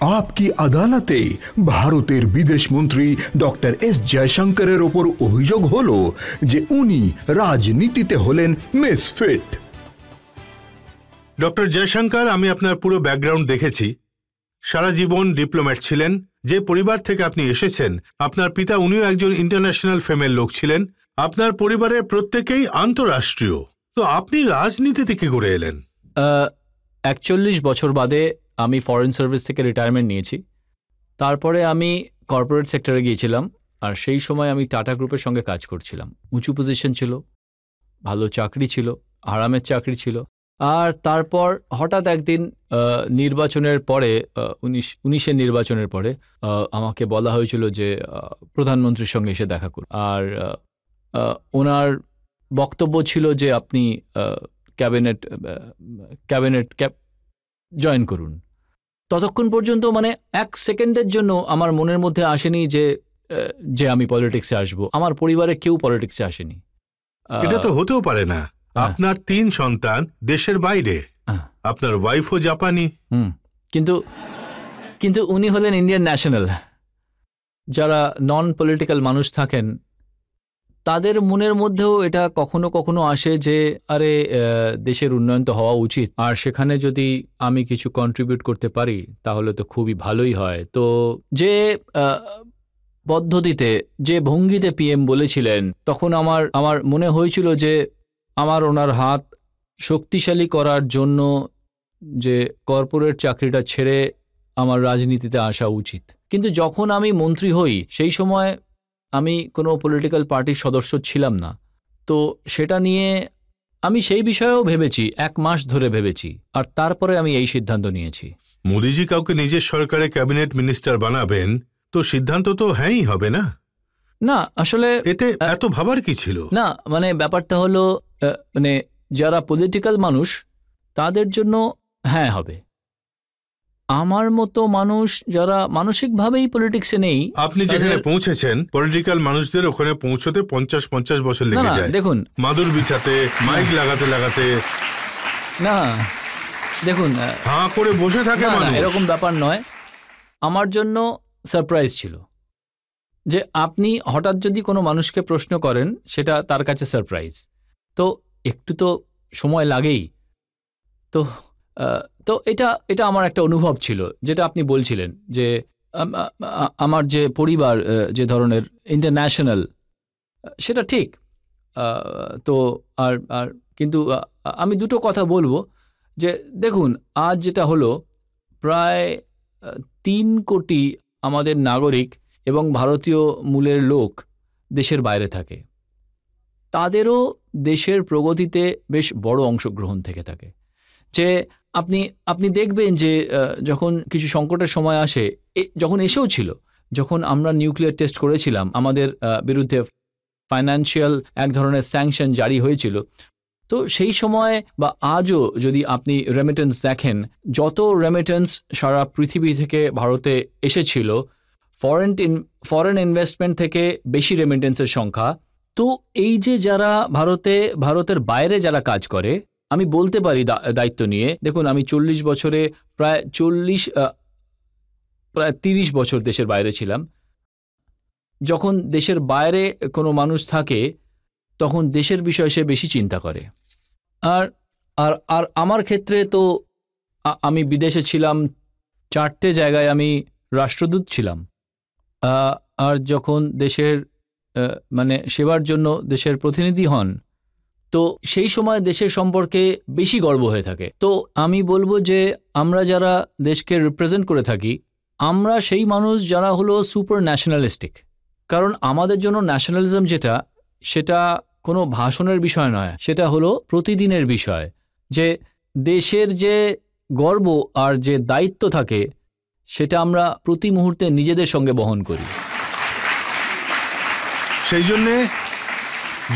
आपकी আদালতে ভারতের বিদেশমন্ত্রী ডক্টর এস জয়শঙ্করের ওপর অভিযোগ হলো যে উনি রাজনীতিতে হলেন মিসফিট। ডক্টর জয়শঙ্কর, আমি আপনার পুরো ব্যাকগ্রাউন্ড দেখেছি। সারা জীবন ডিপ্লোম্যাট ছিলেন। যে পরিবার থেকে আপনি এসেছেন, আপনার পিতা উনিও একজন ইন্টারন্যাশনাল ফেমের লোক ছিলেন। আপনার পরিবারের প্রত্যেকেই আন্তঃরাষ্ট্রীয়। তো আপনি রাজনীতিতে কি করে এলেন? 41 বছর বাদে আমি ফরেন সার্ভিস থেকে রিটায়ারমেন্ট নিয়েছি। তারপরে আমি কর্পোরেট সেক্টরে গিয়েছিলাম, আর সেই সময় আমি টাটা গ্রুপের সঙ্গে কাজ করছিলাম। উঁচু পজিশন ছিল, ভালো চাকরি ছিল, আরামের চাকরি ছিল। আর তারপর হঠাৎ একদিন নির্বাচনের পরে 19-এর নির্বাচনের পরে আমাকে বলা হয়েছিল যে প্রধানমন্ত্রীর সঙ্গে এসে দেখা করুন। আর ওনার বক্তব্য ছিল যে আপনি ক্যাবিনেট জয়েন করুন। ততক্ষণ পর্যন্ত মানে 1 সেকেন্ডের জন্য আমার মনের মধ্যে আসেনি যে আমি পলিটিক্সে আসব। আমার পরিবারের কেউ পলিটিক্সে আসেনি। এটা তো হতেও পারে না। আপনার 3 সন্তান দেশের বাইরে, আপনার ওয়াইফও জাপানি। কিন্তু উনি হলেন ইন্ডিয়ান ন্যাশনাল। যারা নন পলিটিক্যাল মানুষ থাকেন তাদের মনের মধ্যেও এটা কখনো কখনো আসে যে আরে দেশের উন্নয়ন তো হওয়া উচিত, আর সেখানে যদি আমি কিছু কন্ট্রিবিউট করতে পারি তাহলে তো খুবই ভালোই হয়। তো যে পদ্ধতিতে, যে ভঙ্গিতে পিএম বলেছিলেন, তখন আমার মনে হয়েছিল যে আমার ওনার হাত শক্তিশালী করার জন্য যে কর্পোরেট চাকরিটা ছেড়ে আমার রাজনীতিতে আসা উচিত। কিন্তু যখন আমি মন্ত্রী হই সেই সময় আমি কোনো পলিটিক্যাল পার্টির সদস্য ছিলাম না। তো সেটা নিয়ে আমি সেই বিষয়েও ভেবেছি, 1 মাস ধরে ভেবেছি, আর তারপরে আমি এই সিদ্ধান্ত নিয়েছি। মোদিজি কাউকে নিজের সরকারে ক্যাবিনেট মিনিস্টার বানাবেন, তো সিদ্ধান্ত তো হ্যাঁই হবে না? না, আসলে এতে এত ভাবার কি ছিল? না, মানে ব্যাপারটা হলো মানে যারা পলিটিক্যাল মানুষ তাদের জন্য হ্যাঁ হবে। আমার মতো মানুষ যারা মানসিকভাবেই পলিটিক্সে নেই। আপনি যেখানে পৌঁছেছেন, পলিটিক্যাল মানুষদের ওখানে পৌঁছতে 50 বছর লেগে যায়। দেখুন, মাদুর বিছাতে, মাইক লাগাতে লাগাতে। না দেখুন, হাঁ করে বসে থাকে মানুষ, এরকম ব্যাপার নয়। আমার জন্য সারপ্রাইজ ছিল যে আপনি হঠাৎ যদি কোনো মানুষকে প্রশ্ন করেন, সেটা তার কাছে সারপ্রাইজ। তো একটু তো সময় লাগেই। তো এটা আমার একটা অনুভব ছিল, যেটা আপনি বলছিলেন যে আমার যে পরিবার যে ধরনের ইন্টারন্যাশনাল, সেটা ঠিক। তো আর কিন্তু আমি দুটো কথা বলবো যে দেখুন, আজ যেটা হলো, প্রায় 3 কোটি আমাদের নাগরিক এবং ভারতীয় মূলের লোক দেশের বাইরে থাকে। তাদেরও দেশের প্রগতিতে বেশ বড় অংশগ্রহণ থেকে থাকে। যে আপনি দেখবেন যে যখন কিছু সংকটের সময় আসে, যখন এসেও ছিল, যখন আমরা নিউক্লিয়ার টেস্ট করেছিলাম, আমাদের বিরুদ্ধে ফাইন্যান্সিয়াল এক ধরনের স্যাংশন জারি হয়েছিল। তো সেই সময় বা আজও যদি আপনি রেমিটেন্স দেখেন, যত রেমিটেন্স সারা পৃথিবী থেকে ভারতে এসেছিল, ফরেন ইনভেস্টমেন্ট থেকে বেশি রেমিটেন্সের সংখ্যা। তো এই যে যারা ভারতের বাইরে যারা কাজ করে, আমি বলতে পারি দায়িত্ব নিয়ে, দেখুন আমি 40 বছরে প্রায় 30 বছর দেশের বাইরে ছিলাম। যখন দেশের বাইরে কোনো মানুষ থাকে তখন দেশের বিষয়ে সে বেশি চিন্তা করে। আর আমার ক্ষেত্রে তো আমি বিদেশে ছিলাম, 4টে জায়গায় আমি রাষ্ট্রদূত ছিলাম। আর যখন দেশের মানে সেবার জন্য দেশের প্রতিনিধি হন, তো সেই সময় দেশের সম্পর্কে বেশি গর্ব হয়ে থাকে। তো আমি বলবো যে আমরা যারা দেশকে রিপ্রেজেন্ট করে থাকি, আমরা সেই মানুষ যারা হলো সুপার ন্যাশনালিস্টিক। কারণ আমাদের জন্য ন্যাশনালিজম সেটা কোনো ভাষণের বিষয় নয়, সেটা হলো প্রতিদিনের বিষয়। যে দেশের যে গর্ব আর যে দায়িত্ব থাকে, সেটা আমরা প্রতি মুহূর্তে নিজেদের সঙ্গে বহন করি। সেই জন্যে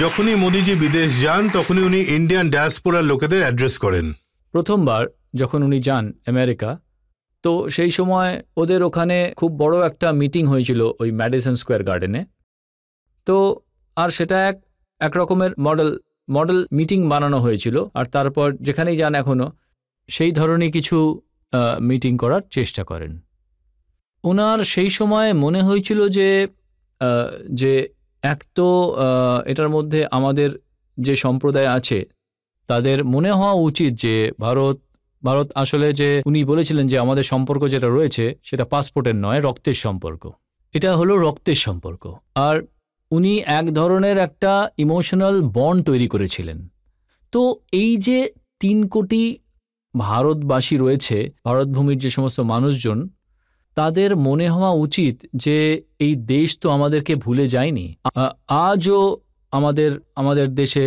যখনই মোদিজি বিদেশ যান, তখনই উনি ইন্ডিয়ান ডায়াসপোরার লোকেদের অ্যাড্রেস করেন। প্রথমবার যখন উনি যান আমেরিকা, তো সেই সময় ওদের ওখানে খুব বড় একটা মিটিং হয়েছিল ওই ম্যাডিসন স্কোয়ার গার্ডেনে। তো আর সেটা এক রকমের মডেল মিটিং বানানো হয়েছিল। আর তারপর যেখানেই যান এখনও সেই ধরনের কিছু মিটিং করার চেষ্টা করেন। ওনার সেই সময় মনে হয়েছিল যে এক তো এটার মধ্যে আমাদের যে সম্প্রদায় আছে তাদের মনে হওয়া উচিত যে ভারত আসলে, যে উনি বলেছিলেন যে আমাদের সম্পর্ক যেটা রয়েছে সেটা পাসপোর্টের নয়, রক্তের সম্পর্ক। এটা হলো রক্তের সম্পর্ক। আর উনি এক ধরনের একটা ইমোশনাল বন্ড তৈরি করেছিলেন। তো এই যে 3 কোটি ভারতবাসী রয়েছে, ভারতভূমির যে সমস্ত মানুষজন, তাদের মনে হওয়া উচিত যে এই দেশ তো আমাদেরকে ভুলে যায়নি। আজও আমাদের দেশে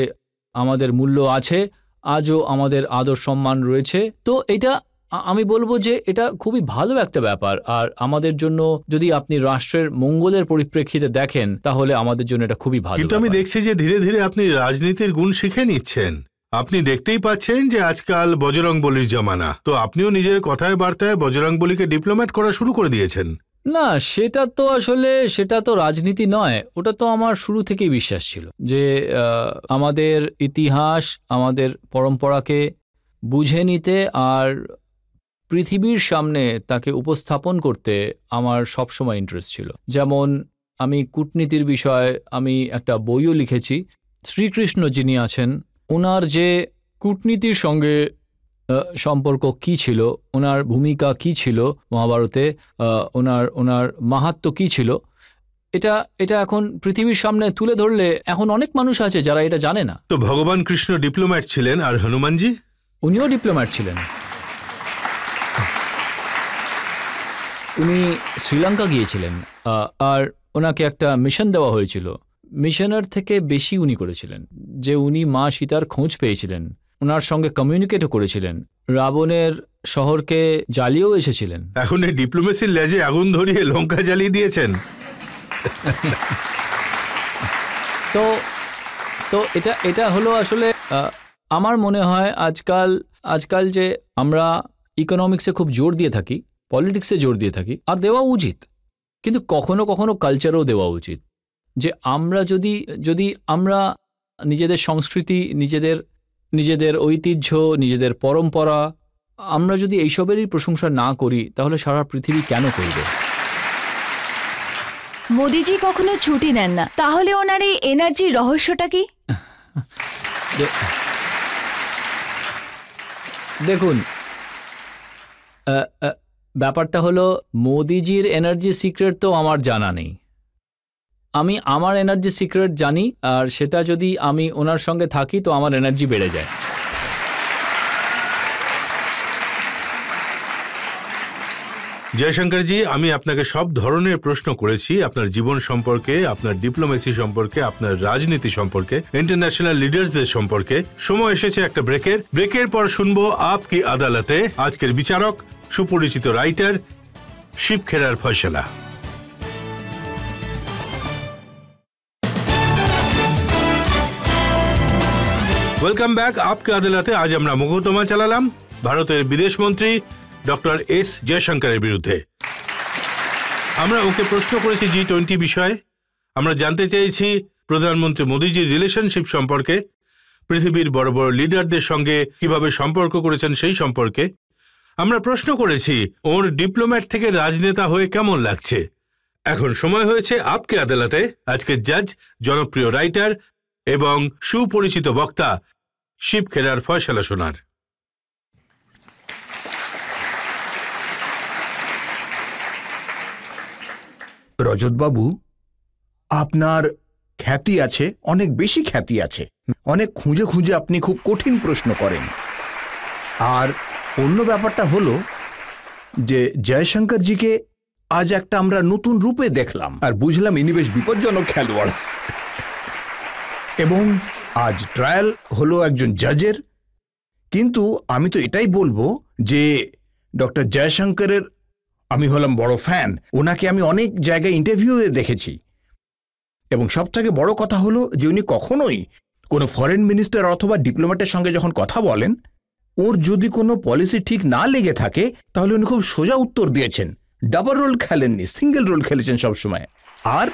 আমাদের মূল্য আছে, আজও আমাদের আদর সম্মান রয়েছে। তো এটা আমি বলবো যে এটা খুবই ভালো একটা ব্যাপার। আর আমাদের জন্য যদি আপনি রাষ্ট্রের মঙ্গলের পরিপ্রেক্ষিতে দেখেন তাহলে আমাদের জন্য এটা খুবই ভালো। কিন্তু আমি দেখছি যে ধীরে ধীরে আপনি রাজনীতির গুণ শিখে নিচ্ছেন। আপনি দেখতেই পাচ্ছেন যে আজকাল বজরংবলীর জামানা, তো আপনিও নিজের কথায় বার্তায় বজরংবলীকে ডিপ্লোম্যাট করা শুরু করে দিয়েছেন। না, সেটা তো রাজনীতি নয়, ওটা তো আমার শুরু থেকেই বিশ্বাস ছিল যে আমাদের ইতিহাস, আমাদের পরম্পরাকে বুঝে নিতে আর পৃথিবীর সামনে তাকে উপস্থাপন করতে আমার সবসময় ইন্টারেস্ট ছিল। যেমন আমি কূটনীতির বিষয়ে আমি একটা বইও লিখেছি। শ্রীকৃষ্ণ যিনি আছেন, ওনার যে কূটনীতির সঙ্গে সম্পর্ক কি ছিল, ওনার ভূমিকা কি ছিল মহাভারতে, ওনার মাহাত্ম্য কি ছিল, এটা এখন পৃথিবীর সামনে তুলে ধরলে এখন অনেক মানুষ আছে যারা এটা জানে না। তো ভগবান কৃষ্ণ ডিপ্লোম্যাট ছিলেন, আর হনুমানজি? উনিও ডিপ্লোম্যাট ছিলেন। উনি শ্রীলঙ্কা গিয়েছিলেন আর ওনাকে একটা মিশন দেওয়া হয়েছিল। মিশনের থেকে বেশি উনি করেছিলেন, যে উনি মা সীতার খোঁজ পেয়েছিলেন, ওনার সঙ্গে কমিউনিকেটও করেছিলেন, রাবণের শহরকে জ্বালিয়েও এসেছিলেন। এখন এই ডিপ্লোমেসির লেজে আগুন ধরিয়ে লঙ্কা জ্বালিয়ে দিয়েছেন। তো এটা হলো আসলে আমার মনে হয় আজকাল যে আমরা ইকোনমিক্সে খুব জোর দিয়ে থাকি, পলিটিক্সে জোর দিয়ে থাকি, আর দেওয়া উচিত, কিন্তু কখনো কখনো কালচারও দেওয়া উচিত। যে আমরা যদি আমরা নিজেদের সংস্কৃতি, নিজেদের ঐতিহ্য, নিজেদের পরম্পরা, আমরা যদি এইসবেরই প্রশংসা না করি তাহলে সারা পৃথিবী কেন করবে? মোদিজি কখনো ছুটি নেন না, তাহলে ওনার এই এনার্জির রহস্যটা কি? দেখুন, ব্যাপারটা হলো মোদিজির এনার্জি সিক্রেট তো আমার জানা নেই। আমি আমার এনার্জি সিক্রেট জানি, আর সেটা যদি আমি ওনার সঙ্গে থাকি তো আমার এনার্জি বেড়ে যায়। জয়শঙ্করজি, আমি আপনাকে সব ধরনের প্রশ্ন করেছি, আপনার জীবন সম্পর্কে, আপনার ডিপ্লোমেসি সম্পর্কে, আপনার রাজনীতি সম্পর্কে, ইন্টারন্যাশনাল লিডার্সদের সম্পর্কে। সময় এসেছে একটা ব্রেকের পর শুনবো আপ কি আদালতে আজকের বিচারক, সুপরিচিত রাইটার শিব খেরার ফয়সালা। Welcome back. আপকে আদালতে আজ আমরা মোকদ্দমা চালালাম ভারতের বিদেশ মন্ত্রী ডক্টর এস জয়শঙ্করের বিরুদ্ধে। আমরা ওকে প্রশ্ন করেছি G20 বিষয়ে। আমরা জানতে চেয়েছি প্রধানমন্ত্রী মোদিজির রিলেশনশিপ সম্পর্কে, পৃথিবীর বড় বড় লিডারদের সঙ্গে কিভাবে সম্পর্ক করেছেন সেই সম্পর্কে। আমরা প্রশ্ন করেছি ওর ডিপ্লোম্যাট থেকে রাজনেতা হয়ে কেমন লাগছে। এখন সময় হয়েছে আপকে আদালতে আজকের জাজ, জনপ্রিয় রাইটার এবং সুপরিচিত বক্তা শিব খেরার ফয়সালা শোনার। রজতবাবু, আপনার খ্যাতি আছে, অনেক বেশি খ্যাতি আছে। অনেক খুঁজে খুঁজে আপনি খুব কঠিন প্রশ্ন করেন। আর অন্য ব্যাপারটা হলো যে জয়শঙ্করজিকে আজ একটা আমরা নতুন রূপে দেখলাম আর বুঝলাম ইনি বেশ বিপজ্জনক খেলোয়াড়। এবং আজ ট্রায়াল হলো একজন জাজের। কিন্তু আমি তো এটাই বলবো যে ডক্টর জয়শঙ্করের আমি হলাম বড় ফ্যান। ওনাকে আমি অনেক জায়গায় ইন্টারভিউয়ে দেখেছি, এবং সবথেকে বড় কথা হলো যে উনি কখনোই কোনো ফরেন মিনিস্টার অথবা ডিপ্লোম্যাটের সঙ্গে যখন কথা বলেন, ওর যদি কোনো পলিসি ঠিক না লেগে থাকে তাহলে উনি খুব সোজা উত্তর দিয়েছেন। ডাবল রোল খেলেননি, সিঙ্গেল রোল খেলেছেন সবসময়। আর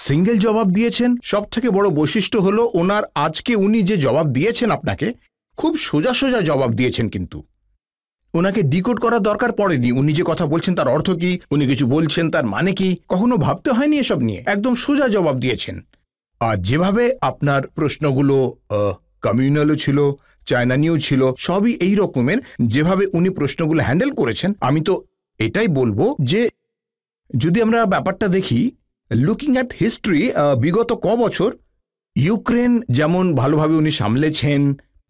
সিঙ্গেল জবাব দিয়েছেন। সব থেকে বড় বৈশিষ্ট্য হলো ওনার আজকে উনি যে জবাব দিয়েছেন আপনাকে, খুব সোজা সোজা জবাব দিয়েছেন। কিন্তু ওনাকে ডিকোড করার দরকার পড়েনি। উনি যে কথা বলছেন তার অর্থ কি, উনি কিছু বলছেন তার মানে কি, কখনো ভাবতে হয়নি এসব নিয়ে। একদম সোজা জবাব দিয়েছেন। আর যেভাবে আপনার প্রশ্নগুলো কমিউনালও ছিল, চায়না নিয়েও ছিল, সবই এই রকমের, যেভাবে উনি প্রশ্নগুলো হ্যান্ডেল করেছেন, আমি তো এটাই বলবো যে যদি আমরা ব্যাপারটা দেখি, লুকিং অ্যাট হিস্ট্রি, বিগত বছর ইউক্রেন যেমন ভালোভাবে উনি সামলেছেন,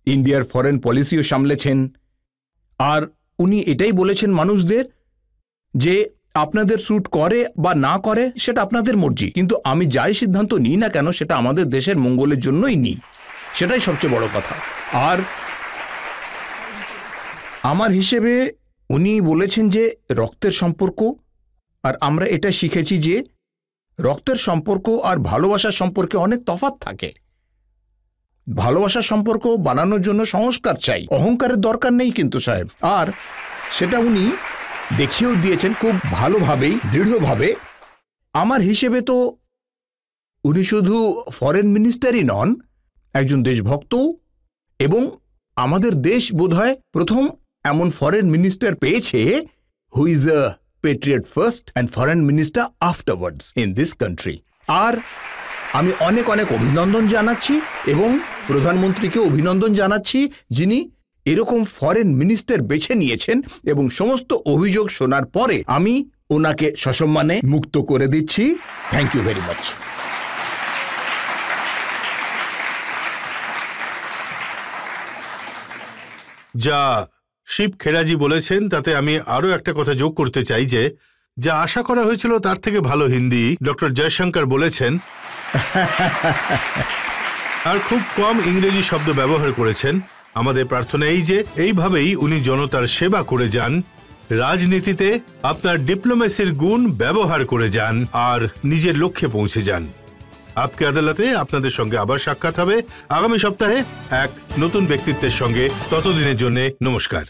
ইন্ডিয়ার ফরেন পলিসিও সামলেছেন, আর উনি এটাই বলেছেন মানুষদের যে আপনাদের স্যুট করে বা না করে সেটা আপনাদের মর্জি, কিন্তু আমি যাই সিদ্ধান্ত নিই না কেন সেটা আমাদের দেশের মঙ্গলের জন্যই নিই, সেটাই সবচেয়ে বড় কথা। আর আমার হিসেবে উনি বলেছেন যে রক্তের সম্পর্ক, আর আমরা এটা শিখেছি যে রক্তের সম্পর্ক আর ভালোবাসার সম্পর্কে অনেক তফাৎ থাকে। ভালোবাসার সম্পর্ক বানানোর জন্য সংস্কার চাই, অহংকারের দরকার নেই কিন্তু সাহেব। আর সেটা উনি দেখিয়েও দিয়েছেন খুব ভালোভাবেই, দৃঢ়ভাবে। আমার হিসেবে তো উনি শুধু ফরেন মিনিস্টারই নন, একজন দেশভক্ত, এবং আমাদের দেশ বোধহয় প্রথম এমন ফরেন মিনিস্টার পেয়েছে who is a patriot first and foreign minister afterwards in this country. আর আমি অনেক অনেক অভিনন্দন জানাচ্ছি এবং প্রধানমন্ত্রীকে অভিনন্দন জানাচ্ছি যিনি এরকম ফরেন মিনিস্টার বেছে নিয়েছেন, এবং সমস্ত অভিযোগ শোনার পরে আমি ওনাকে সসম্মানে মুক্ত করে দিচ্ছি। Thank you very much. যা শিব খেরাজি বলেছেন তাতে আমি আরো একটা কথা যোগ করতে চাই যে যা আশা করা হয়েছিল তার থেকে ভালো হিন্দি ডক্টর জয়শঙ্কর বলেছেন, আর খুব কম ইংরেজি শব্দ ব্যবহার করেছেন। আমাদের প্রার্থনা এই যে এইভাবেই উনি জনতার সেবা করে যান, রাজনীতিতে আপনার ডিপ্লোমেসির গুণ ব্যবহার করে যান, আর নিজের লক্ষ্যে পৌঁছে যান। আপকে আদালতে আপনাদের সঙ্গে আবার সাক্ষাৎ হবে আগামী সপ্তাহে এক নতুন ব্যক্তিত্বের সঙ্গে। ততদিনের জন্য নমস্কার।